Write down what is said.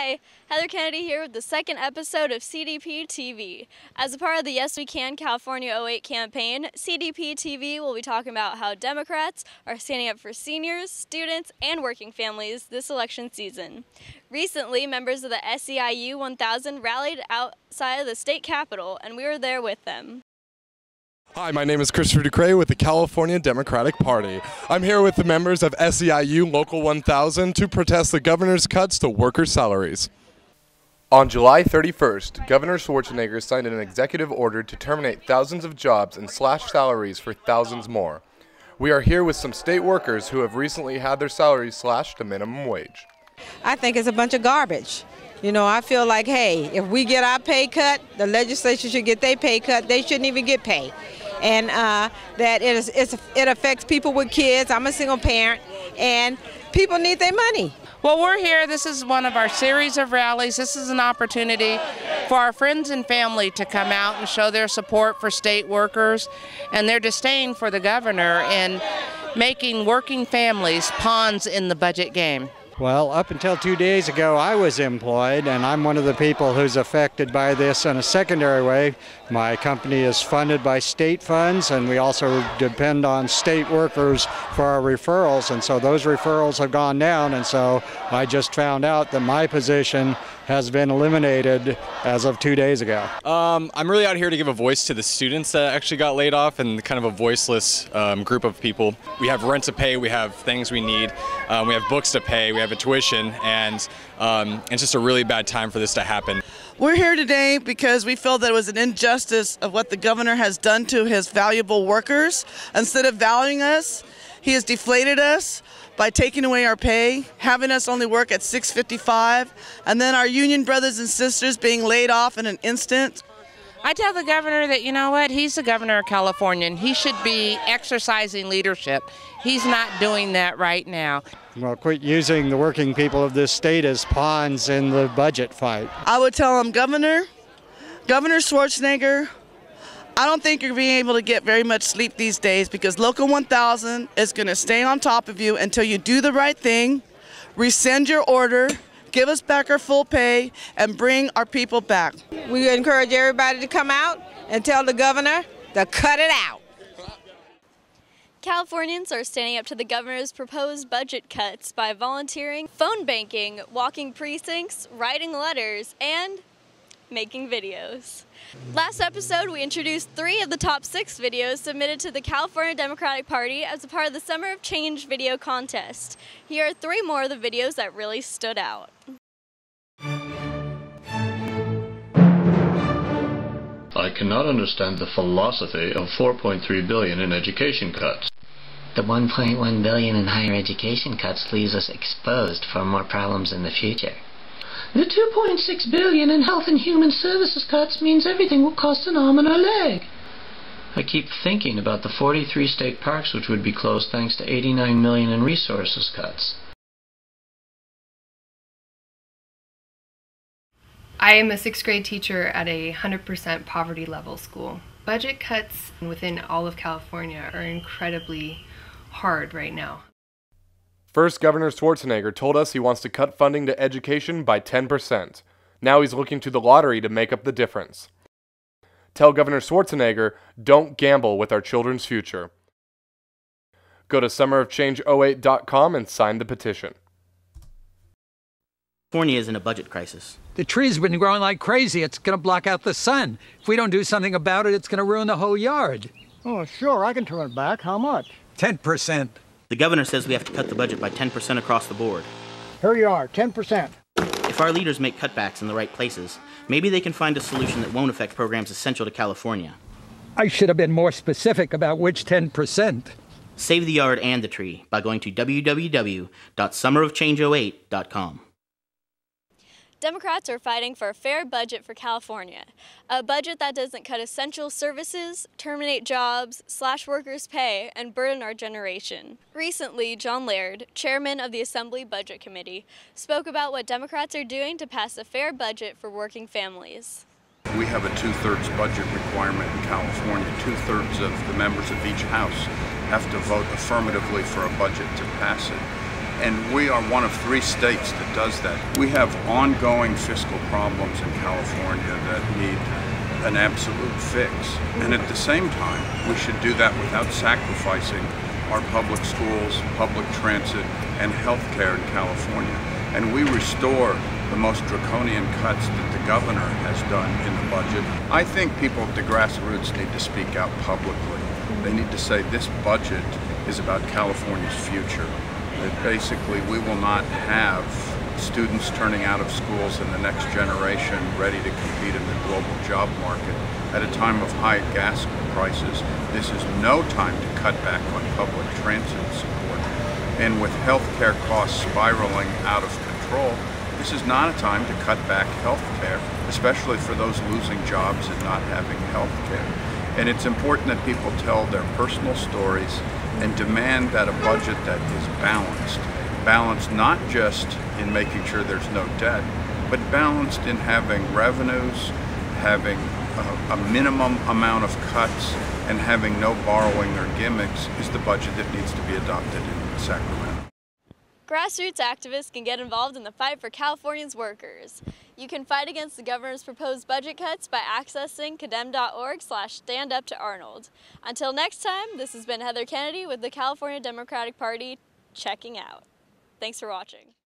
Hi, Heather Kennedy here with the second episode of CDP TV. As a part of the Yes We Can California 08 campaign, CDP TV will be talking about how Democrats are standing up for seniors, students, and working families this election season. Recently, members of the SEIU 1000 rallied outside of the state capitol, and we were there with them. Hi, my name is Christopher Ducray with the California Democratic Party. I'm here with the members of SEIU Local 1000 to protest the governor's cuts to workers' salaries. On July 31st, Governor Schwarzenegger signed an executive order to terminate thousands of jobs and slash salaries for thousands more. We are here with some state workers who have recently had their salaries slashed to minimum wage. I think it's a bunch of garbage. You know, I feel like, hey, if we get our pay cut, the legislature should get their pay cut. They shouldn't even get pay. And that it affects people with kids. I'm a single parent, and people need their money. Well, we're here. This is one of our series of rallies. This is an opportunity for our friends and family to come out and show their support for state workers and their disdain for the governor and making working families pawns in the budget game. Well, up until 2 days ago, I was employed, and I'm one of the people who's affected by this in a secondary way. My company is funded by state funds, and we also depend on state workers for our referrals, and so those referrals have gone down, and so I just found out that my position has been eliminated as of 2 days ago. I'm really out here to give a voice to the students that actually got laid off and kind of a voiceless group of people. We have rent to pay, we have things we need, we have books to pay, we have a tuition, and it's just a really bad time for this to happen. We're here today because we feel that it was an injustice of what the governor has done to his valuable workers. Instead of valuing us, he has deflated us by taking away our pay, having us only work at $6.55, and then our union brothers and sisters being laid off in an instant. I tell the governor that, you know what, he's the governor of California and he should be exercising leadership. He's not doing that right now. Well, quit using the working people of this state as pawns in the budget fight. I would tell him, Governor Schwarzenegger, I don't think you're being able to get very much sleep these days because Local 1000 is going to stay on top of you until you do the right thing, rescind your order, give us back our full pay, and bring our people back. We encourage everybody to come out and tell the governor to cut it out. Californians are standing up to the governor's proposed budget cuts by volunteering, phone banking, walking precincts, writing letters, and making videos. Last episode, we introduced 3 of the top 6 videos submitted to the California Democratic Party as a part of the Summer of Change video contest. Here are 3 more of the videos that really stood out. I cannot understand the philosophy of $4.3 billion in education cuts. The $1.1 billion in higher education cuts leaves us exposed for more problems in the future. The $2.6 billion in health and human services cuts means everything will cost an arm and a leg. I keep thinking about the 43 state parks which would be closed thanks to $89 million in resources cuts. I am a 6th grade teacher at a 100% poverty level school. Budget cuts within all of California are incredibly hard right now. First, Governor Schwarzenegger told us he wants to cut funding to education by 10%. Now he's looking to the lottery to make up the difference. Tell Governor Schwarzenegger, don't gamble with our children's future. Go to summerofchange08.com and sign the petition. California is in a budget crisis. The trees have been growing like crazy. It's going to block out the sun. If we don't do something about it, it's going to ruin the whole yard. Oh, sure, I can turn it back. How much? 10%. The governor says we have to cut the budget by 10% across the board. Here you are, 10%. If our leaders make cutbacks in the right places, maybe they can find a solution that won't affect programs essential to California. I should have been more specific about which 10%. Save the yard and the tree by going to www.summerofchange08.com. Democrats are fighting for a fair budget for California, a budget that doesn't cut essential services, terminate jobs, slash workers' pay, and burden our generation. Recently, John Laird, chairman of the Assembly Budget Committee, spoke about what Democrats are doing to pass a fair budget for working families. We have a 2/3 budget requirement in California. 2/3 of the members of each house have to vote affirmatively for a budget to pass it. And we are one of 3 states that does that. We have ongoing fiscal problems in California that need an absolute fix. And at the same time, we should do that without sacrificing our public schools, public transit, and health care in California. And we restore the most draconian cuts that the governor has done in the budget. I think people at the grassroots need to speak out publicly. They need to say this budget is about California's future. That basically we will not have students turning out of schools in the next generation ready to compete in the global job market at a time of high gas prices. This is no time to cut back on public transit support. And with healthcare costs spiraling out of control, this is not a time to cut back healthcare, especially for those losing jobs and not having healthcare. And it's important that people tell their personal stories and demand that a budget that is balanced not just in making sure there's no debt, but balanced in having revenues, having a minimum amount of cuts, and having no borrowing or gimmicks is the budget that needs to be adopted in Sacramento. Grassroots activists can get involved in the fight for California's workers. You can fight against the governor's proposed budget cuts by accessing condemn.org/standuptoarnold. Until next time, this has been Heather Kennedy with the California Democratic Party checking out. Thanks for watching.